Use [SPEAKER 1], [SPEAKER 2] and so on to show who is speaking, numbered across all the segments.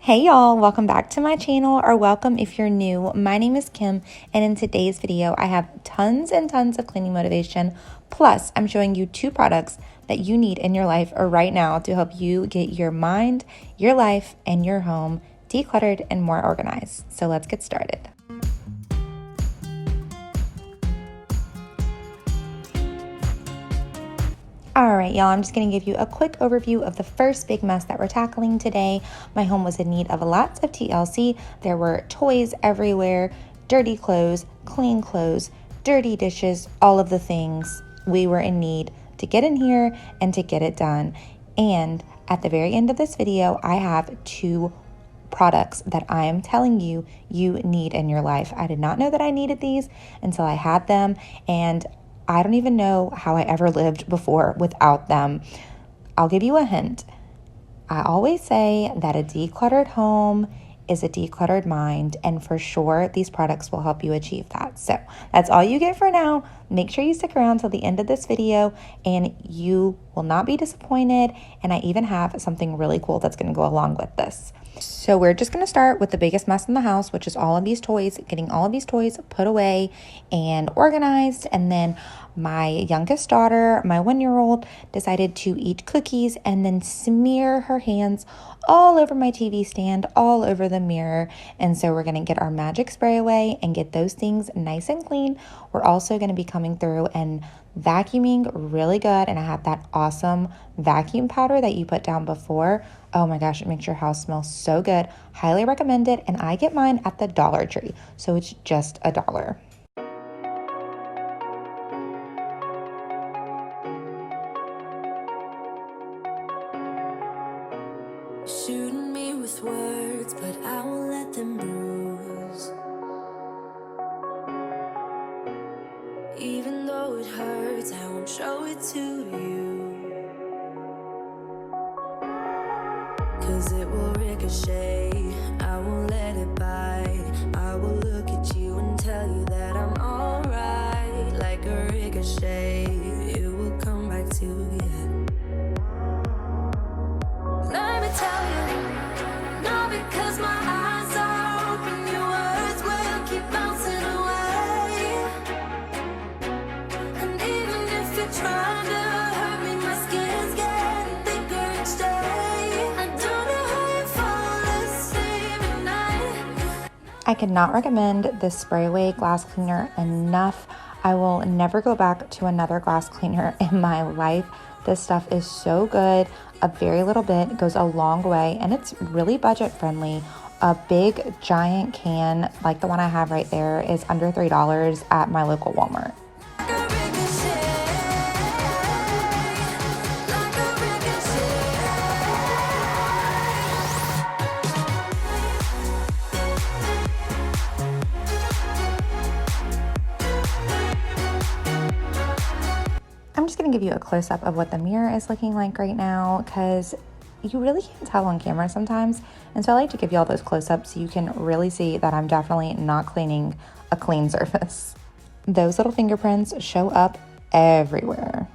[SPEAKER 1] Hey y'all, welcome back to my channel, or welcome if you're new. My name is Kim, and in today's video I have tons and tons of cleaning motivation, plus I'm showing you two products that you need in your life right now to help you get your mind, your life, and your home decluttered and more organized. So let's get started. All right, y'all, I'm just going to give you a quick overview of the first big mess that we're tackling today. My home was in need of lots of TLC. There were toys everywhere, dirty clothes, clean clothes, dirty dishes, all of the things. We were in need to get in here and to get it done. And at the very end of this video, I have two products that I am telling you need in your life. I did not know that I needed these until I had them, and I don't even know how I ever lived before without them. I'll give you a hint. I always say that a decluttered home is a decluttered mind, and for sure these products will help you achieve that. So that's all you get for now. Make sure you stick around till the end of this video and you will not be disappointed. And I even have something really cool that's going to go along with this. So we're just going to start with the biggest mess in the house, which is all of these toys, getting all of these toys put away and organized. And then my youngest daughter, my 1-year-old, decided to eat cookies and then smear her hands all over my TV stand, all over the mirror. And so we're going to get our magic spray away and get those things nice and clean. We're also going to be coming through and vacuuming really good. And I have that awesome vacuum powder that you put down before. Oh my gosh, it makes your house smell so good. Highly recommend it. And I get mine at the Dollar Tree, so it's just $1.
[SPEAKER 2] Shooting me with words, but I won't let them bruise. Even though it hurts, I won't show it to you. 'Cause it will ricochet, I won't let it bite. I will look at you and tell you that I'm alright. Like a ricochet, it will come back to you. Let me tell you, not because my eyes are open, your words will keep bouncing away. And even if you're trying to hurt me, my skin's getting thicker each day. I don't know how you fall asleep at night.
[SPEAKER 1] I cannot recommend this spray away glass cleaner enough. I will never go back to another glass cleaner in my life. This stuff is so good. A very little bit goes a long way, and it's really budget friendly. A big giant can like the one I have right there is under $3 at my local Walmart. I'm just going to give you a close-up of what the mirror is looking like right now, because you really can't tell on camera sometimes. And so I like to give you all those close-ups so you can really see that I'm definitely not cleaning a clean surface. Those little fingerprints show up everywhere.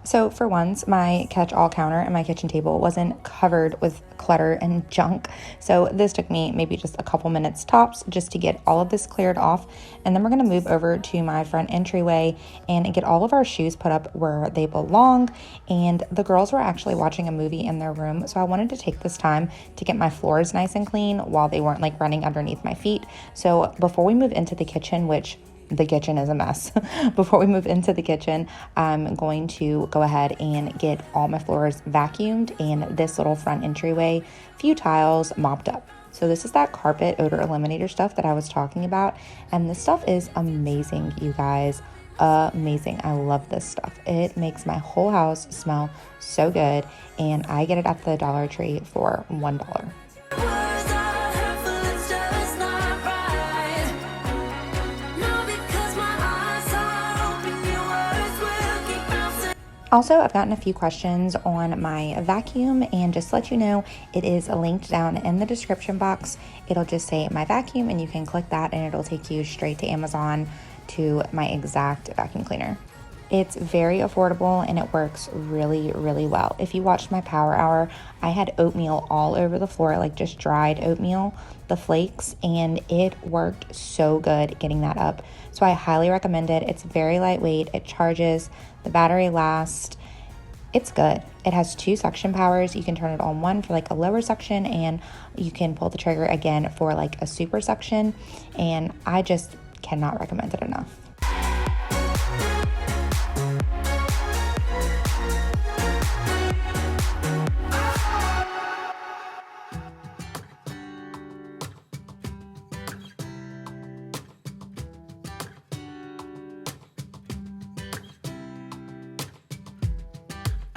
[SPEAKER 1] So for once, my catch-all counter and my kitchen table wasn't covered with clutter and junk. So this took me maybe just a couple minutes tops just to get all of this cleared off. And then we're gonna move over to my front entryway and get all of our shoes put up where they belong. And the girls were actually watching a movie in their room, so I wanted to take this time to get my floors nice and clean while they weren't like running underneath my feet. So before we move into the kitchen, which the kitchen is a mess. Before we move into the kitchen, I'm going to go ahead and get all my floors vacuumed and this little front entryway, few tiles mopped up. So this is that carpet odor eliminator stuff that I was talking about. And this stuff is amazing, you guys. Amazing. I love this stuff. It makes my whole house smell so good. And I get it at the Dollar Tree for $1. Also, I've gotten a few questions on my vacuum, and just to let you know, it is linked down in the description box. It'll just say my vacuum, and you can click that and it'll take you straight to Amazon. to my exact vacuum cleaner. It's very affordable and it works really, really well. If you watched my power hour, I had oatmeal all over the floor, like just dried oatmeal, the flakes, and it worked so good getting that up. So I highly recommend it. It's very lightweight, it charges, the battery lasts. It's good. It has 2 suction powers. You can turn it on one for like a lower suction, and you can pull the trigger again for like a super suction. And I just cannot recommend it enough.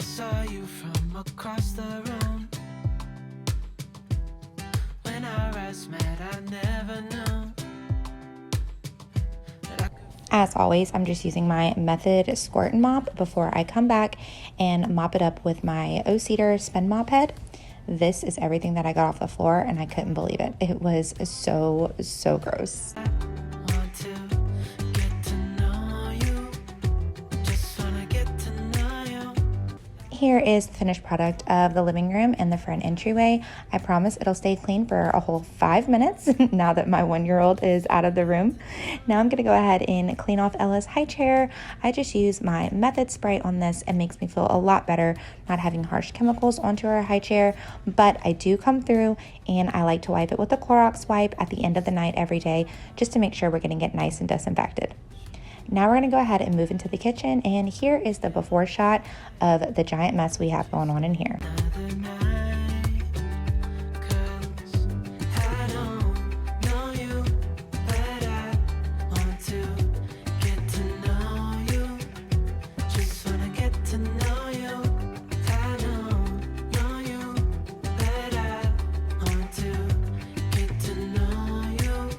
[SPEAKER 2] Saw you from across the room. When our eyes met, I never knew that I could.
[SPEAKER 1] As always, I'm just using my Method squirt and mop before I come back and mop it up with my O-Cedar spin mop head. This is everything that I got off the floor, and I couldn't believe it. It was so, so gross.
[SPEAKER 2] Want to get to know you. Just wanna get to know you.
[SPEAKER 1] Here is the finished product of the living room and the front entryway. I promise it'll stay clean for a whole 5 minutes now that my 1-year-old is out of the room. Now I'm gonna go ahead and clean off Ella's high chair. I just use my Method spray on this. It makes me feel a lot better not having harsh chemicals onto our high chair, but I do come through and I like to wipe it with a Clorox wipe at the end of the night every day just to make sure we're getting it nice and disinfected. Now we're going to go ahead and move into the kitchen, and here is the before shot of the giant mess we have going on in here.
[SPEAKER 2] Another night, 'cause I don't know you, but I want to get to know you. Just wanna get to know you. I don't know you, but I want to get to know you.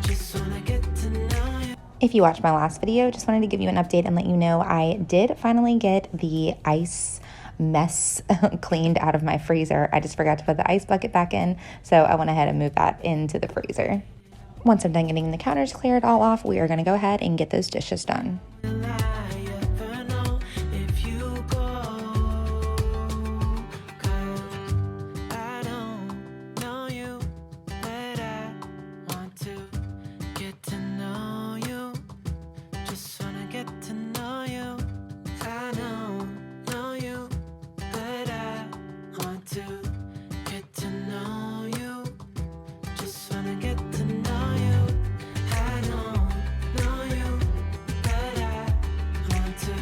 [SPEAKER 2] Just wanna get to know you.
[SPEAKER 1] If you watched my last video, just wanted to give you an update and let you know I did finally get the ice mess cleaned out of my freezer. I just forgot to put the ice bucket back in, so I went ahead and moved that into the freezer. Once I'm done getting the counters cleared all off, we are going to go ahead and get those dishes done.
[SPEAKER 2] Will I ever know if you go? 'Cause I don't know you, but I want to get to know you. Just wanna get to know you. I don't know you, but I want to get to know you. Just wanna get to know you. I don't know you, but I want to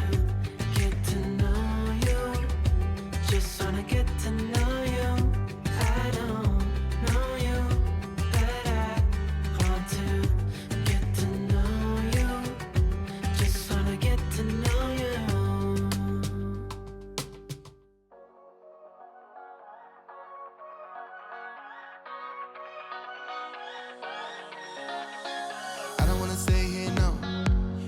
[SPEAKER 2] get to know you. Just wanna get to know you. I don't know you, but I want to get to know you. Just wanna get to know you.
[SPEAKER 3] I don't wanna stay here, no.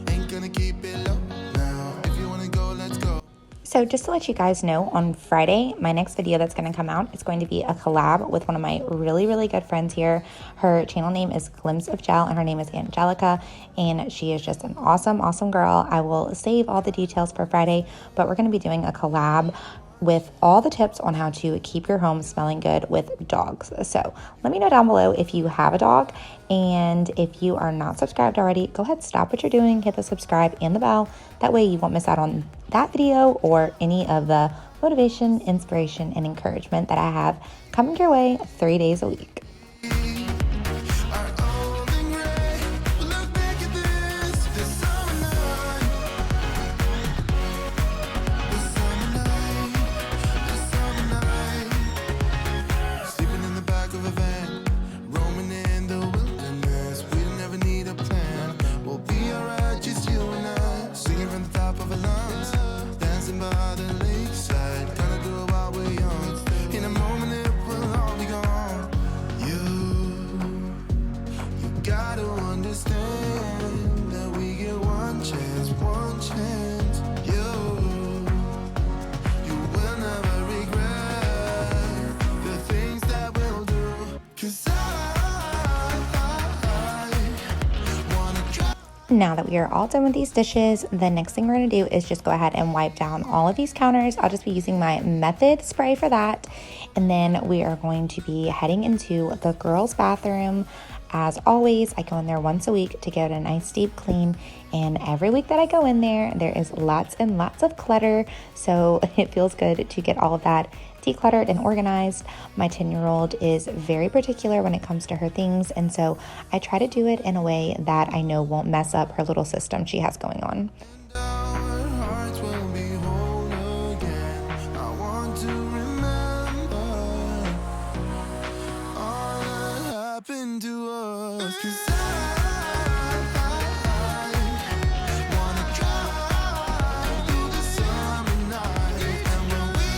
[SPEAKER 3] Ain't gonna keep it low now. If you wanna go, let's go.
[SPEAKER 1] So just to let you guys know, on Friday, my next video that's going to come out is going to be a collab with one of my really, really good friends here. Her channel name is Glimpse of Gel, and her name is Angelica, and she is just an awesome, awesome girl. I will save all the details for Friday, but we're going to be doing a collab with all the tips on how to keep your home smelling good with dogs. So let me know down below if you have a dog, and if you are not subscribed already, go ahead, stop what you're doing, hit the subscribe and the bell. That way you won't miss out on that video or any of the motivation, inspiration, and encouragement that I have coming your way 3 days a week.
[SPEAKER 3] Our old and gray. Look back at this summer night. This summer night. Sleeping in the back of a van, roaming in the wilderness. We don't ever need a plan. We'll be alright, just you and I. Singing from the top of our lungs, dancing by the lakeside. Gonna do it while we're young. In a moment it will all be gone.
[SPEAKER 1] Now that we are all done with these dishes, the next thing we're going to do is just go ahead and wipe down all of these counters. I'll just be using my Method spray for that. And then we are going to be heading into the girls' bathroom. As always, I go in there once a week to get a nice deep clean. And every week that I go in there, there is lots and lots of clutter. So it feels good to get all of that decluttered and organized. My 10-year-old is very particular when it comes to her things, and so I try to do it in a way that I know won't mess up her little system she has going on.
[SPEAKER 3] Our hearts will be whole again. I want to remember all that happened to us. 'Cause I wanna drive through the summer night. And when we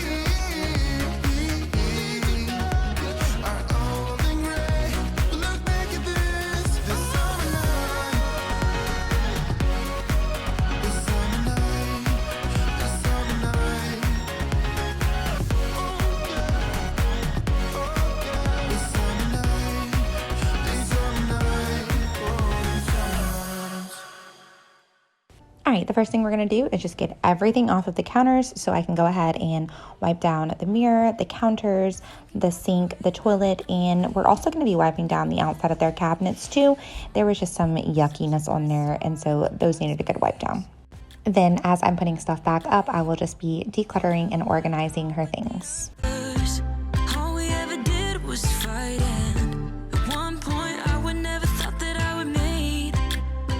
[SPEAKER 3] are old and gray, we'll look back at this summer night. This summer night, this summer night. Oh yeah, this summer night, this summer night, oh this summer night.
[SPEAKER 1] All right, the first thing we're going to do is just get everything off of the counters so I can go ahead and wipe down the mirror, the counters, the sink, the toilet, and we're also going to be wiping down the outside of their cabinets too. There was just some yuckiness on there, and so those needed to get wiped down. Then as I'm putting stuff back up, I will just be decluttering and organizing her things.
[SPEAKER 2] All we ever did was fight, and at one point I would never thought that I would meet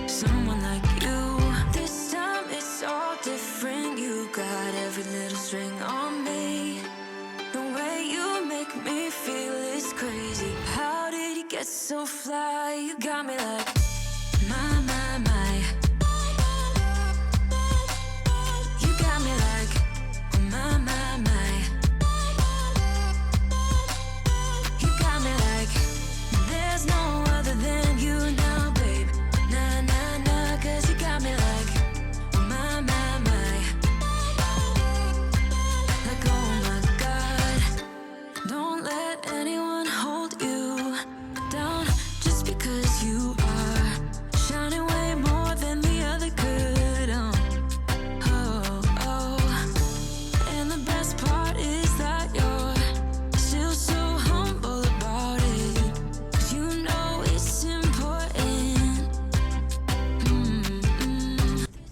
[SPEAKER 2] someone like you. This time it's all different. You got every little string on me. The way you make me feel is crazy. How did you get so fly? You got me like my. You got me like my. You got me like there's no other than you now, babe. Nah, 'cause you got me like my. Like oh my God, don't let anyone hold you down just because you are shining way more than the other could. Oh. And the best part is that you're still so humble about it. 'Cause you know it's important.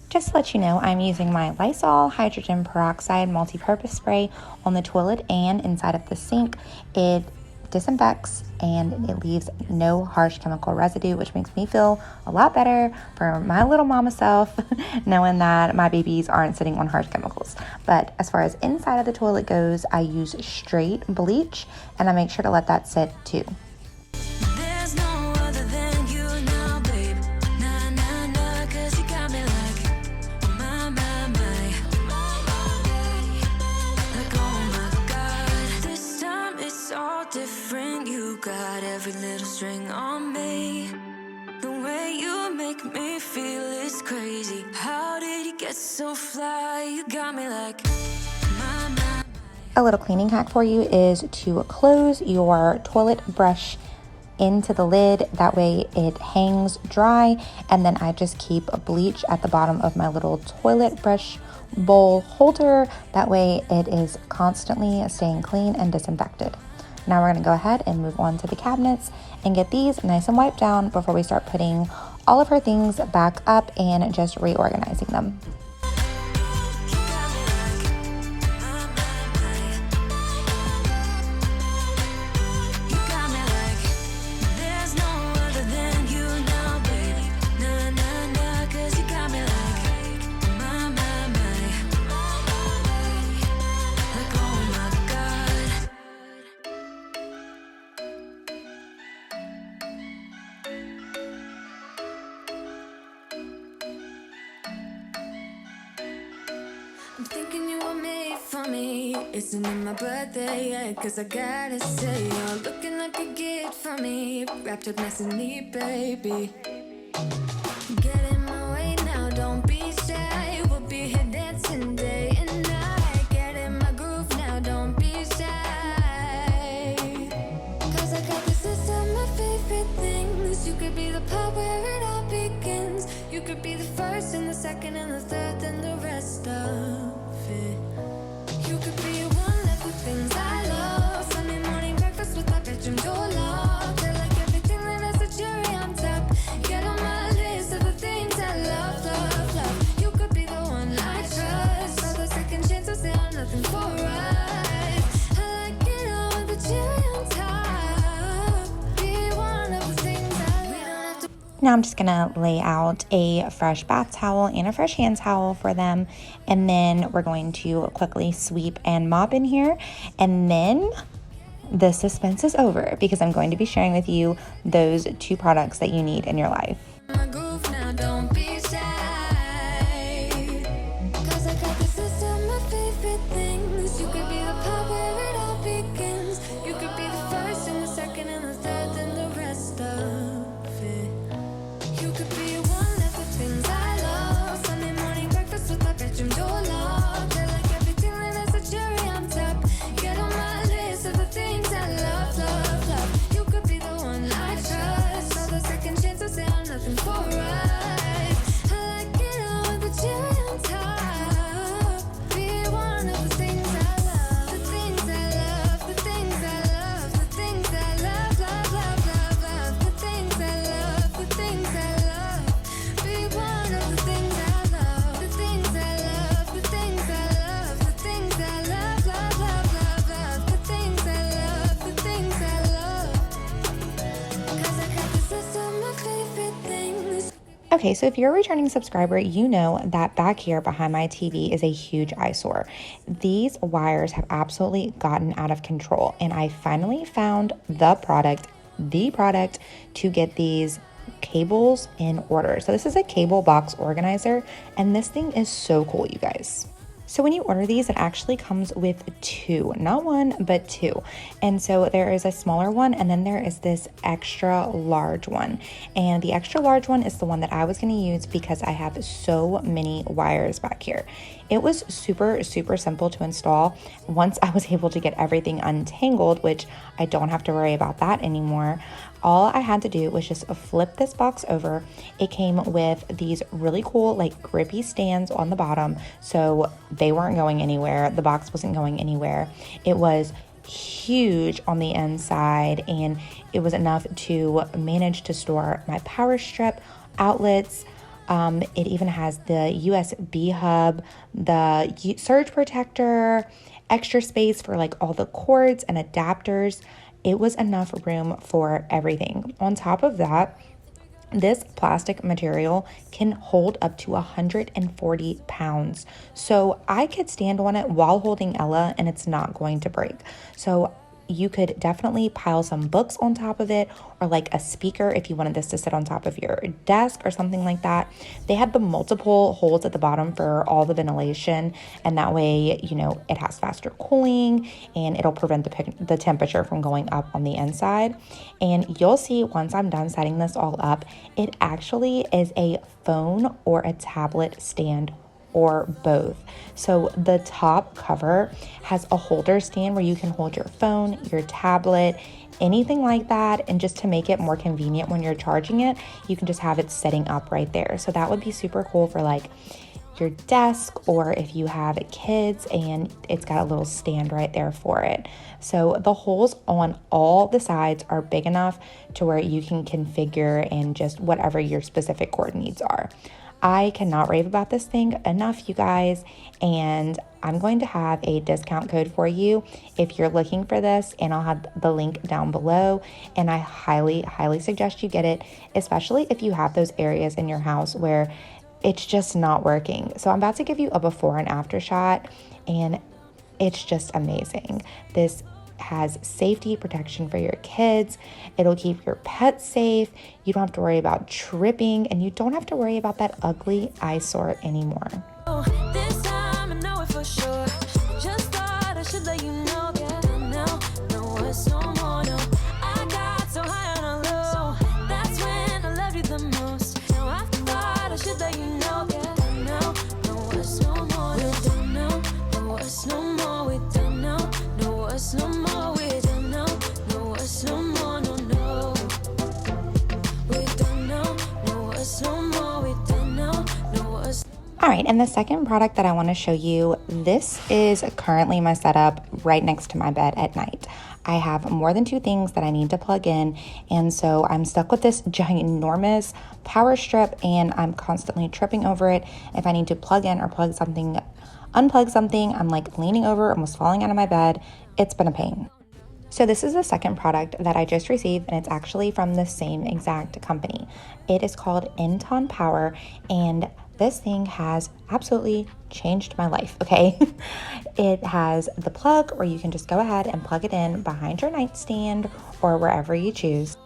[SPEAKER 1] Just to let you know, I'm using my Lysol hydrogen peroxide multi-purpose spray on the toilet and inside of the sink. It disinfects and it leaves no harsh chemical residue, which makes me feel a lot better for my little mama self, knowing that my babies aren't sitting on harsh chemicals. But as far as inside of the toilet goes, I use straight bleach, and I make sure to let that sit too.
[SPEAKER 2] There's no other than you now, babe. Nah, 'cause you got me like my. Like oh my God, this time it's all different. You got every little string on me. The way you make me feel is crazy. How did you get so fly? You got me like my.
[SPEAKER 1] A little cleaning hack for you is to close your toilet brush into the lid. That way it hangs dry, and then I just keep bleach at the bottom of my little toilet brush bowl holder. That way it is constantly staying clean and disinfected. Now we're going to go ahead and move on to the cabinets and get these nice and wiped down before we start putting all of her things back up and just reorganizing them.
[SPEAKER 2] You got me like there's no other than you now, baby. Nah, 'cause you got me like my. Like oh my God. I'm thinking you were made for me. Isn't it my birthday yet? 'Cause I gotta say, you're looking like a gift for me. Wrapped up nice and neat, baby. Get in my way now, don't be shy. We'll be here dancing day and night. Get in my groove now, don't be shy. 'Cause I got this list of my favorite things. You could be the part where it all begins. You could be second and the third, then the rest of it. You could be one of the things I love. Sunday morning breakfast with my bedroom door locked. I like everything that has a cherry on top. Get on my list of the things I love, love, love. You could be the one I trust. All the second chances, they are nothing for us. I like it all with the cherry on top. Be one of the things I love. We don't have to.
[SPEAKER 1] Now I'm just gonna lay out a fresh bath towel and a fresh hand towel for them. And then we're going to quickly sweep and mop in here. And then the suspense is over because I'm going to be sharing with you those 2 products that you need in your life.
[SPEAKER 2] My groove now, don't be shy. 'Cause I got the system of favorite things. You could be the part where it all begins. You could be the first and the second and the third and the rest of it. You could be one of the things I love. Sunday morning breakfast with my bedroom door locked. I like everything that has a cherry on top. Get on my list of the things I love, love, love. You could be the one I trust. All the second chances, they are nothing for us. I like it all with the cherry on top. Be one of the things I love. The things I love, the things I love, the things I love, love, love, love, love. The things I love, the things I love. Be one of the things I love. The things I love, the things I love, the things I love, love, love, love, love. The things I love, the things I love. 'Cause I got the system of favorite things.
[SPEAKER 1] Okay, so if you're a returning subscriber, you know that back here behind my TV is a huge eyesore. These wires have absolutely gotten out of control, and I finally found the product to get these cables in order. So this is a cable box organizer, and this thing is so cool, you guys. So when you order these, it actually comes with 2, not 1, but 2. And so there is a smaller one, and then there is this extra large one. And the extra large one is the one that I was going to use because I have so many wires back here. It was super, super simple to install once I was able to get everything untangled, which I don't have to worry about that anymore. All I had to do was just flip this box over. It came with these really cool, like, grippy stands on the bottom, so they weren't going anywhere. The box wasn't going anywhere. It was huge on the inside, and it was enough to manage to store my power strip, outlets. It even has the USB hub, the surge protector, extra space for like all the cords and adapters. It was enough room for everything. On top of that, this plastic material can hold up to 140 pounds. So I could stand on it while holding Ella and it's not going to break. So you could definitely pile some books on top of it, or like a speaker if you wanted this to sit on top of your desk or something like that. They had the multiple holes at the bottom for all the ventilation, and that way, you know, it has faster cooling and it'll prevent the temperature from going up on the inside. And you'll see once I'm done setting this all up, it actually is a phone or a tablet stand, or both. So the top cover has a holder stand where you can hold your phone, your tablet, anything like that. And just to make it more convenient when you're charging it, you can just have it setting up right there. So that would be super cool for like your desk, or if you have kids and it's got a little stand right there for it. So the holes on all the sides are big enough to where you can configure and just whatever your specific cord needs are. I cannot rave about this thing enough, you guys, and I'm going to have a discount code for you if you're looking for this, and I'll have the link down below. And I highly, highly suggest you get it, especially if you have those areas in your house where it's just not working. So I'm about to give you a before and after shot, and it's just amazing. This has safety protection for your kids. It'll keep your pets safe. You don't have to worry about tripping, and you don't have to worry about that ugly eyesore anymore.
[SPEAKER 2] This time I know it for sure. Just thought I should let you know. No, it's no more, no. I got so high on a low. That's when I loved you the most. Now I thought I should let you know. No, it's no more. We don't know. No, it's no more. We don't know. No, it's no more. We don't know. No, it's no more. No. We don't know. No, it's no more. We don't know. No, it's
[SPEAKER 1] All right, and the second product that I want to show you, this is currently my setup right next to my bed at night. I have more than 2 things that I need to plug in, and so I'm stuck with this ginormous power strip, and I'm constantly tripping over it. If I need to plug in or unplug something, I'm like leaning over, almost falling out of my bed. It's been a pain. So this is the second product that I just received, and it's actually from the same exact company. It is called Untitled Power, and this thing has absolutely changed my life, okay? It has the plug where you can just go ahead and plug it in behind your nightstand or wherever you choose.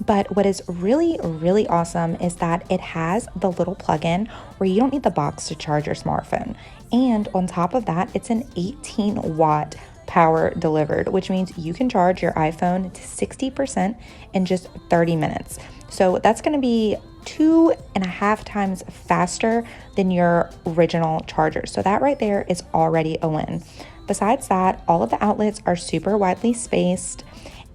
[SPEAKER 1] But what is really, really awesome is that it has the little plug-in where you don't need the box to charge your smartphone. And on top of that, it's an 18-watt power delivered, which means you can charge your iPhone to 60% in just 30 minutes. So that's going to be 2.5 times faster than your original charger. So that right there is already a win. Besides that, all of the outlets are super widely spaced.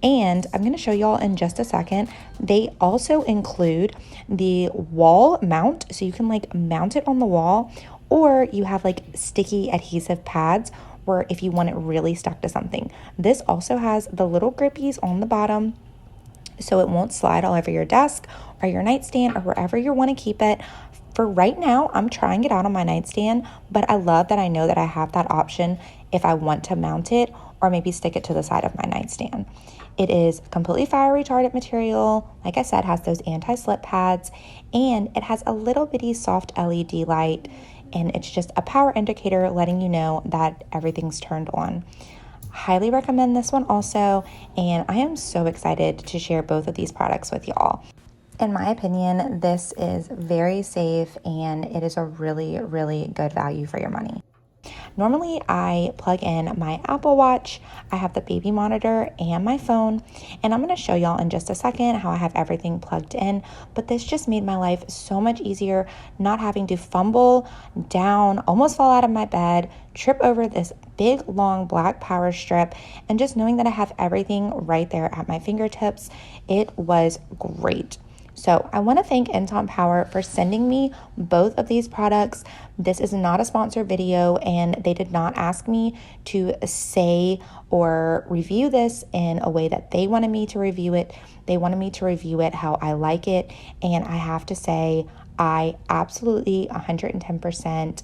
[SPEAKER 1] And I'm going to show y'all in just a second. They also include the wall mount, so you can like mount it on the wall, or you have like sticky adhesive pads where if you want it really stuck to something. This also has the little grippies on the bottom, so it won't slide all over your desk or your nightstand or wherever you want to keep it. For right now, I'm trying it out on my nightstand, but I love that I know that I have that option if I want to mount it or maybe stick it to the side of my nightstand. It is completely fire retardant material. Like I said, has those anti-slip pads, and it has a little bitty soft LED light, and it's just a power indicator letting you know that everything's turned on. Highly recommend this one also, and I am so excited to share both of these products with y'all. In my opinion, this is very safe, and it is a really, really good value for your money. Normally, I plug in my Apple Watch, I have the baby monitor, and my phone, and I'm going to show y'all in just a second how I have everything plugged in, but this just made my life so much easier, not having to fumble down, almost fall out of my bed, trip over this big, long black power strip, and just knowing that I have everything right there at my fingertips. It was great. So I want to thank Untitled Power for sending me both of these products. This is not a sponsored video, and they did not ask me to say or review this in a way that they wanted me to review it. They wanted me to review it how I like it, and I have to say I absolutely 110%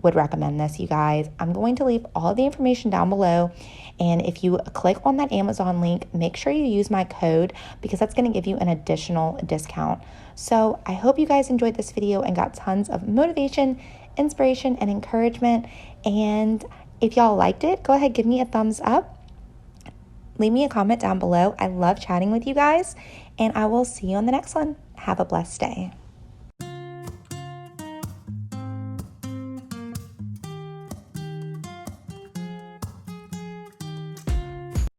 [SPEAKER 1] would recommend this, you guys. I'm going to leave all of the information down below, and if you click on that Amazon link, make sure you use my code because that's going to give you an additional discount. So I hope you guys enjoyed this video and got tons of motivation, inspiration, and encouragement. And if y'all liked it, go ahead, give me a thumbs up. Leave me a comment down below. I love chatting with you guys, and I will see you on the next one. Have a blessed day.